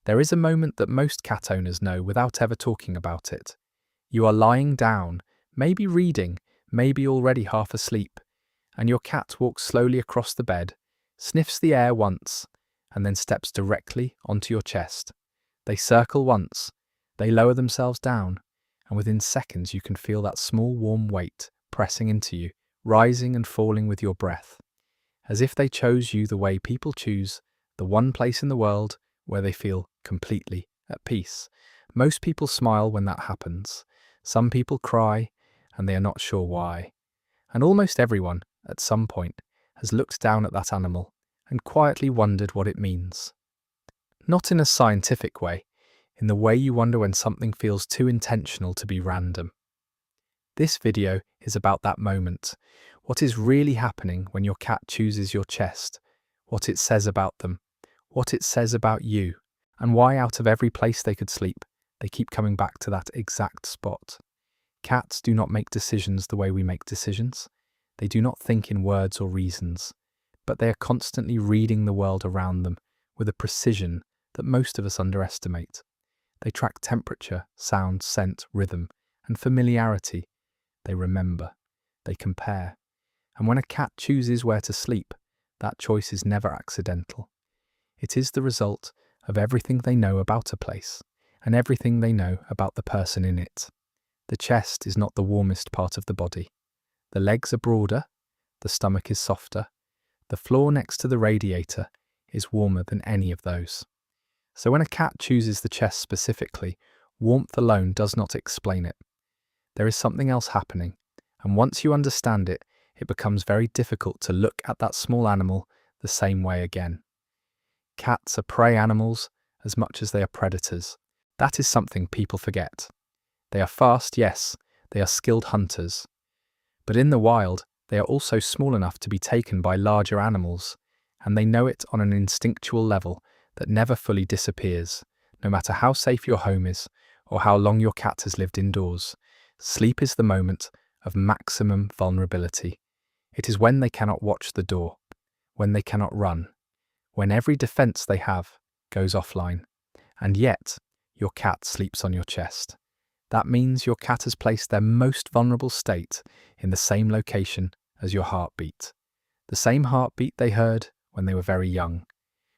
There is a moment that most cat owners know without ever talking about it. You are lying down, maybe reading, maybe already half asleep, and your cat walks slowly across the bed, sniffs the air once, and then steps directly onto your chest. They circle once, they lower themselves down, and within seconds you can feel that small warm weight pressing into you, rising and falling with your breath, as if they chose you the way people choose the one place in the world where they feel completely at peace. Most people smile when that happens. Some people cry, and they are not sure why. And almost everyone, at some point, has looked down at that animal and quietly wondered what it means. Not in a scientific way, in the way you wonder when something feels too intentional to be random. This video is about that moment, what is really happening when your cat chooses your chest, what it says about them, what it says about you, and why out of every place they could sleep, they keep coming back to that exact spot. Cats do not make decisions the way we make decisions. They do not think in words or reasons, but they are constantly reading the world around them with a precision that most of us underestimate. They track temperature, sound, scent, rhythm, and familiarity. They remember. They compare. And when a cat chooses where to sleep, that choice is never accidental. It is the result of everything they know about a place, and everything they know about the person in it. The chest is not the warmest part of the body. The legs are broader, the stomach is softer, the floor next to the radiator is warmer than any of those. So when a cat chooses the chest specifically, warmth alone does not explain it. There is something else happening, and once you understand it, it becomes very difficult to look at that small animal the same way again. Cats are prey animals as much as they are predators. That is something people forget. They are fast, yes, they are skilled hunters. But in the wild, they are also small enough to be taken by larger animals, and they know it on an instinctual level that never fully disappears, no matter how safe your home is or how long your cat has lived indoors. Sleep is the moment of maximum vulnerability. It is when they cannot watch the door, when they cannot run, when every defense they have goes offline, and yet your cat sleeps on your chest. That means your cat has placed their most vulnerable state in the same location as your heartbeat. The same heartbeat they heard when they were very young,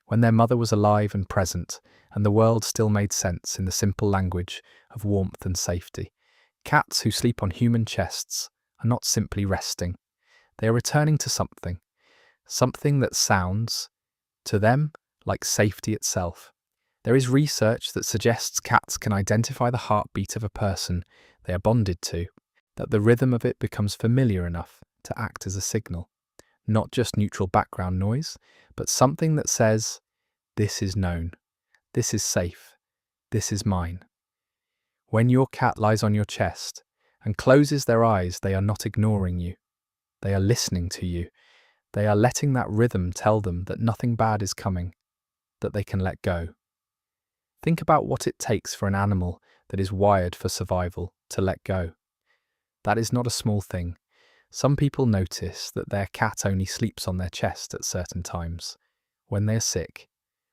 when their mother was alive and present, and the world still made sense in the simple language of warmth and safety. Cats who sleep on human chests are not simply resting. They are returning to something that sounds, to them, like safety itself. There is research that suggests cats can identify the heartbeat of a person they are bonded to, that the rhythm of it becomes familiar enough to act as a signal. Not just neutral background noise, but something that says, this is known, this is safe, this is mine. When your cat lies on your chest and closes their eyes, they are not ignoring you. They are listening to you. They are letting that rhythm tell them that nothing bad is coming, that they can let go. Think about what it takes for an animal that is wired for survival to let go. That is not a small thing. Some people notice that their cat only sleeps on their chest at certain times, when they are sick,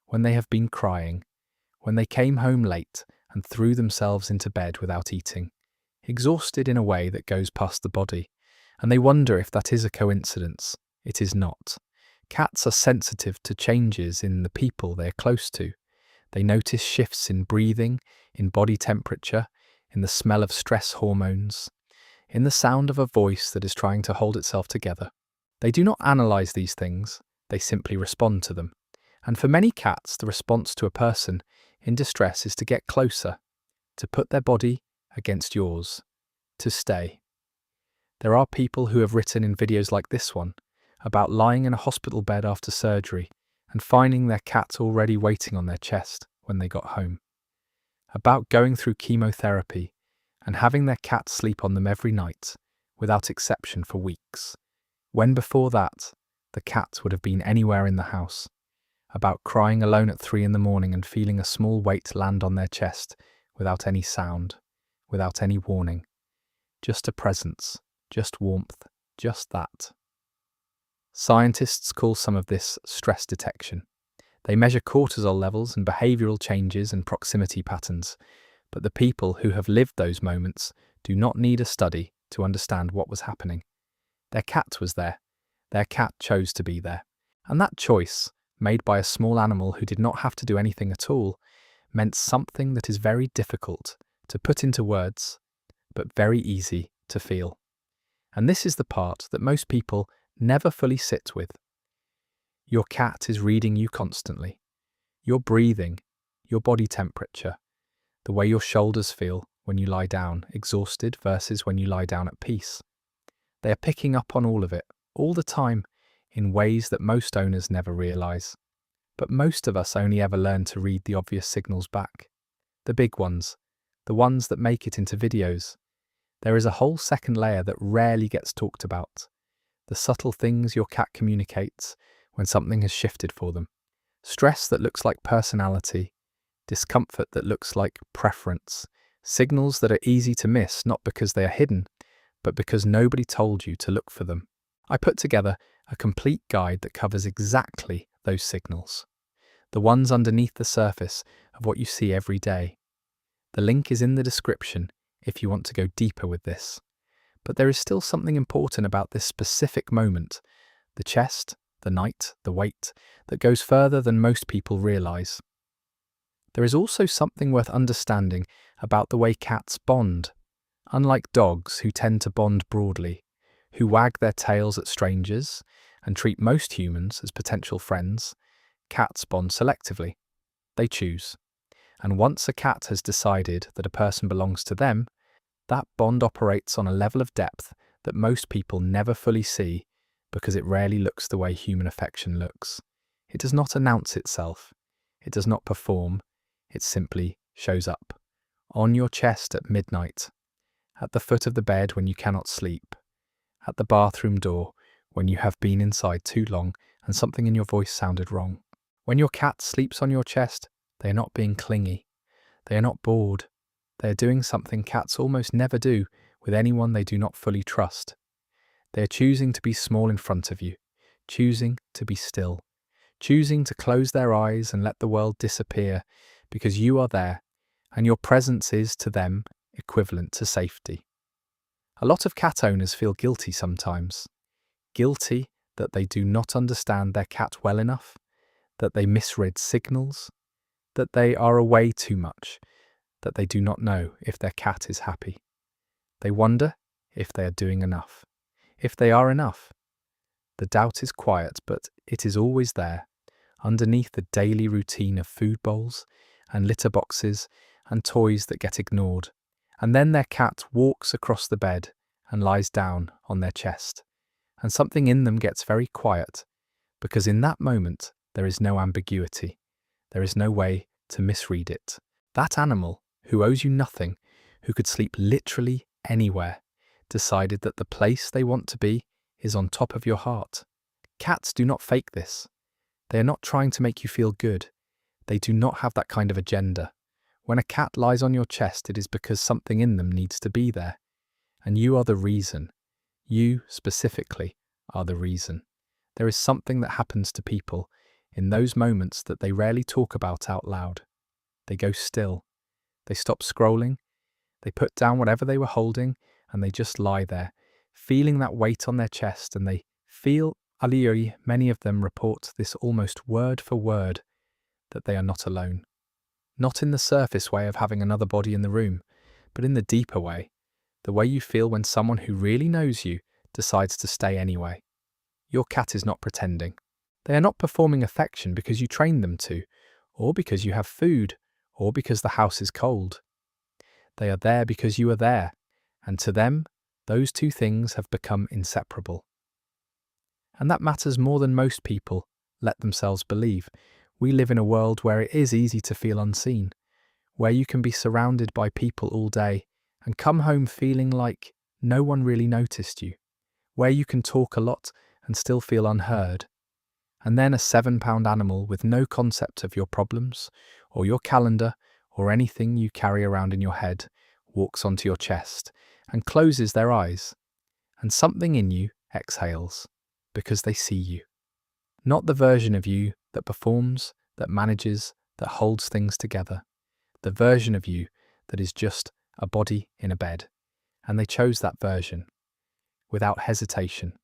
when they have been crying, when they came home late and threw themselves into bed without eating, exhausted in a way that goes past the body, and they wonder if that is a coincidence. It is not. Cats are sensitive to changes in the people they are close to. They notice shifts in breathing, in body temperature, in the smell of stress hormones, in the sound of a voice that is trying to hold itself together. They do not analyze these things, they simply respond to them. And for many cats, the response to a person in distress is to get closer, to put their body against yours, to stay. There are people who have written in videos like this one about lying in a hospital bed after surgery and finding their cat already waiting on their chest when they got home. About going through chemotherapy and having their cat sleep on them every night, without exception for weeks, when before that, the cat would have been anywhere in the house. About crying alone at 3 a.m. and feeling a small weight land on their chest without any sound, without any warning. Just a presence, just warmth, just that. Scientists call some of this stress detection. They measure cortisol levels and behavioral changes and proximity patterns, but the people who have lived those moments do not need a study to understand what was happening. Their cat was there. Their cat chose to be there. And that choice, made by a small animal who did not have to do anything at all, meant something that is very difficult to put into words, but very easy to feel. And this is the part that most people never fully sit with. Your cat is reading you constantly. Your breathing, your body temperature, the way your shoulders feel when you lie down exhausted versus when you lie down at peace. They are picking up on all of it, all the time, in ways that most owners never realize. But most of us only ever learn to read the obvious signals back. The big ones, the ones that make it into videos. There is a whole second layer that rarely gets talked about. The subtle things your cat communicates when something has shifted for them. Stress that looks like personality, discomfort that looks like preference, signals that are easy to miss not because they are hidden, but because nobody told you to look for them. I put together a complete guide that covers exactly those signals, the ones underneath the surface of what you see every day. The link is in the description if you want to go deeper with this. But there is still something important about this specific moment, the chest, the night, the weight, that goes further than most people realize. There is also something worth understanding about the way cats bond. Unlike dogs, who tend to bond broadly, who wag their tails at strangers and treat most humans as potential friends, cats bond selectively. They choose. And once a cat has decided that a person belongs to them, that bond operates on a level of depth that most people never fully see because it rarely looks the way human affection looks. It does not announce itself. It does not perform. It simply shows up. On your chest at midnight, at the foot of the bed when you cannot sleep, at the bathroom door when you have been inside too long and something in your voice sounded wrong. When your cat sleeps on your chest, they are not being clingy. They are not bored. They are doing something cats almost never do with anyone they do not fully trust. They are choosing to be small in front of you, choosing to be still, choosing to close their eyes and let the world disappear because you are there and your presence is to them equivalent to safety. A lot of cat owners feel guilty sometimes. Guilty that they do not understand their cat well enough, that they misread signals, that they are away too much, that they do not know if their cat is happy. They wonder if they are doing enough, if they are enough. The doubt is quiet, but it is always there, underneath the daily routine of food bowls and litter boxes and toys that get ignored. And then their cat walks across the bed and lies down on their chest. And something in them gets very quiet, because in that moment there is no ambiguity. There is no way to misread it. That animal, who owes you nothing, who could sleep literally anywhere, decided that the place they want to be is on top of your heart. Cats do not fake this. They are not trying to make you feel good. They do not have that kind of agenda. When a cat lies on your chest, it is because something in them needs to be there. And you are the reason. You, specifically, are the reason. There is something that happens to people in those moments that they rarely talk about out loud. They go still. They stop scrolling. They put down whatever they were holding and they just lie there, feeling that weight on their chest, and they feel, Aliuri, many of them report this almost word for word, that they are not alone. Not in the surface way of having another body in the room, but in the deeper way, the way you feel when someone who really knows you decides to stay anyway. Your cat is not pretending. They are not performing affection because you trained them to, or because you have food, or because the house is cold. They are there because you are there, and to them, those two things have become inseparable. And that matters more than most people let themselves believe. We live in a world where it is easy to feel unseen, where you can be surrounded by people all day and come home feeling like no one really noticed you, where you can talk a lot and still feel unheard. And then a 7-pound animal with no concept of your problems or your calendar or anything you carry around in your head walks onto your chest and closes their eyes, and something in you exhales because they see you. Not the version of you that performs, that manages, that holds things together, the version of you that is just a body in a bed. And they chose that version, without hesitation.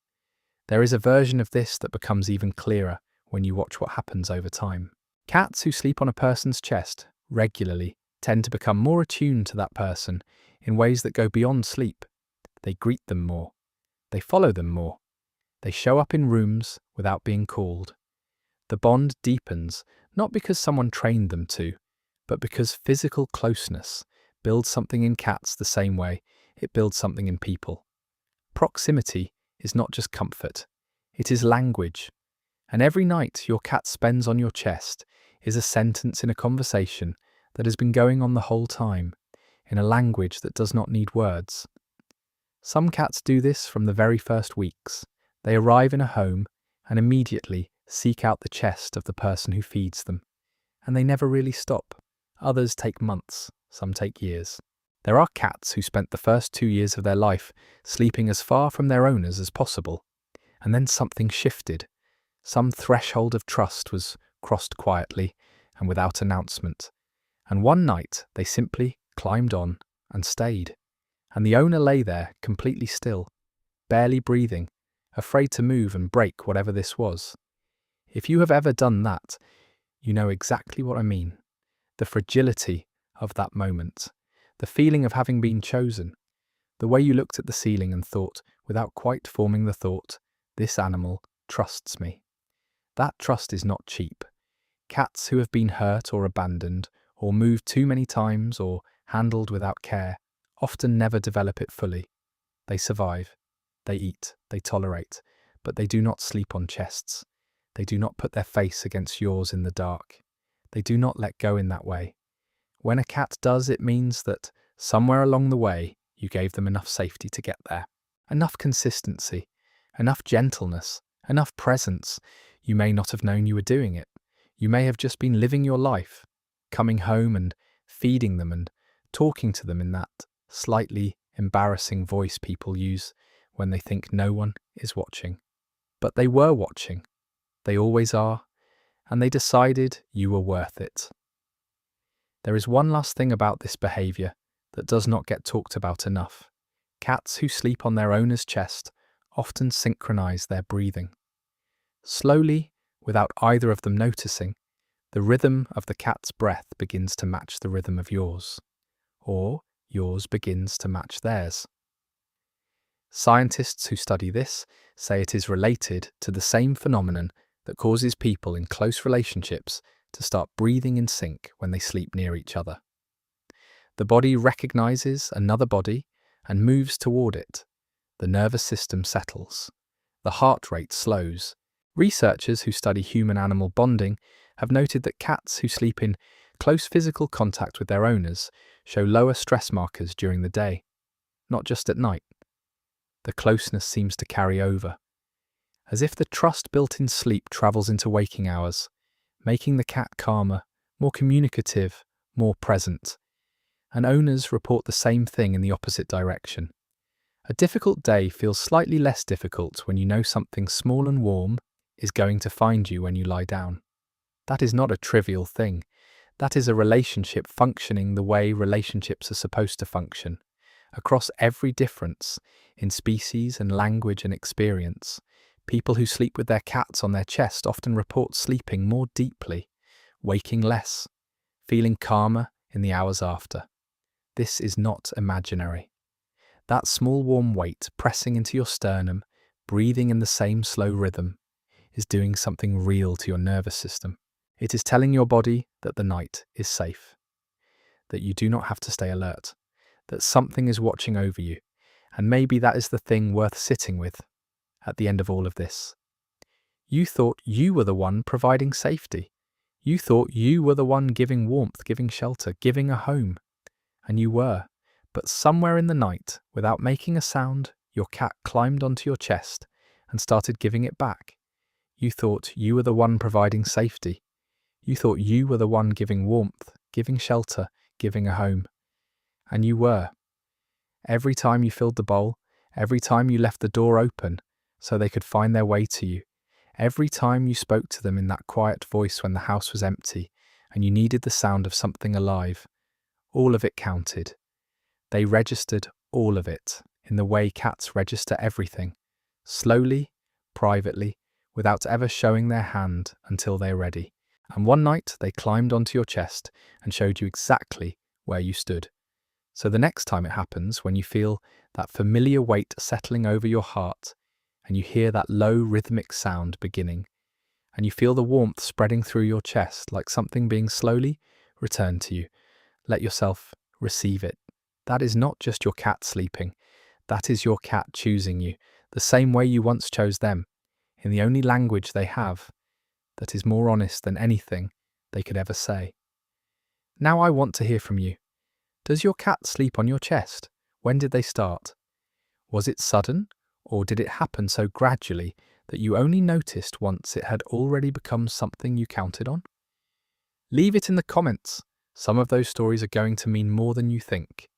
There is a version of this that becomes even clearer when you watch what happens over time. Cats who sleep on a person's chest regularly tend to become more attuned to that person in ways that go beyond sleep. They greet them more. They follow them more. They show up in rooms without being called. The bond deepens, not because someone trained them to, but because physical closeness builds something in cats the same way it builds something in people. Proximity is not just comfort, it is language. And every night your cat spends on your chest is a sentence in a conversation that has been going on the whole time, in a language that does not need words. Some cats do this from the very first weeks. They arrive in a home and immediately seek out the chest of the person who feeds them. And they never really stop. Others take months, some take years. There are cats who spent the first 2 years of their life sleeping as far from their owners as possible. And then something shifted. Some threshold of trust was crossed quietly and without announcement. And one night they simply climbed on and stayed. And the owner lay there completely still, barely breathing, afraid to move and break whatever this was. If you have ever done that, you know exactly what I mean. The fragility of that moment, the feeling of having been chosen, the way you looked at the ceiling and thought, without quite forming the thought, this animal trusts me. That trust is not cheap. Cats who have been hurt or abandoned, or moved too many times, or handled without care, often never develop it fully. They survive, they eat, they tolerate, but they do not sleep on chests. They do not put their face against yours in the dark. They do not let go in that way. When a cat does, it means that somewhere along the way, you gave them enough safety to get there. Enough consistency, enough gentleness, enough presence. You may not have known you were doing it. You may have just been living your life, coming home and feeding them and talking to them in that slightly embarrassing voice people use when they think no one is watching. But they were watching. They always are. And they decided you were worth it. There is one last thing about this behaviour that does not get talked about enough. Cats who sleep on their owner's chest often synchronise their breathing. Slowly, without either of them noticing, the rhythm of the cat's breath begins to match the rhythm of yours, or yours begins to match theirs. Scientists who study this say it is related to the same phenomenon that causes people in close relationships to start breathing in sync when they sleep near each other. The body recognizes another body and moves toward it. The nervous system settles. The heart rate slows. Researchers who study human-animal bonding have noted that cats who sleep in close physical contact with their owners show lower stress markers during the day, not just at night. The closeness seems to carry over, as if the trust built in sleep travels into waking hours, making the cat calmer, more communicative, more present. And owners report the same thing in the opposite direction. A difficult day feels slightly less difficult when you know something small and warm is going to find you when you lie down. That is not a trivial thing. That is a relationship functioning the way relationships are supposed to function, across every difference in species and language and experience. People who sleep with their cats on their chest often report sleeping more deeply, waking less, feeling calmer in the hours after. This is not imaginary. That small warm weight pressing into your sternum, breathing in the same slow rhythm, is doing something real to your nervous system. It is telling your body that the night is safe, that you do not have to stay alert, that something is watching over you, and maybe that is the thing worth sitting with at the end of all of this. You thought you were the one providing safety. You thought you were the one giving warmth, giving shelter, giving a home. And you were. But somewhere in the night, without making a sound, your cat climbed onto your chest and started giving it back. You thought you were the one providing safety. You thought you were the one giving warmth, giving shelter, giving a home. And you were. Every time you filled the bowl, every time you left the door open so they could find their way to you, Every time you spoke to them in that quiet voice when the house was empty and you needed the sound of something alive, all of it counted. They registered all of it in the way cats register everything, slowly, privately, without ever showing their hand until they're ready. And one night they climbed onto your chest and showed you exactly where you stood. So the next time it happens, when you feel that familiar weight settling over your heart, and you hear that low rhythmic sound beginning, and you feel the warmth spreading through your chest like something being slowly returned to you, let yourself receive it. That is not just your cat sleeping, that is your cat choosing you, the same way you once chose them, in the only language they have, that is more honest than anything they could ever say. Now I want to hear from you. Does your cat sleep on your chest? When did they start? Was it sudden, or did it happen so gradually that you only noticed once it had already become something you counted on? Leave it in the comments. Some of those stories are going to mean more than you think.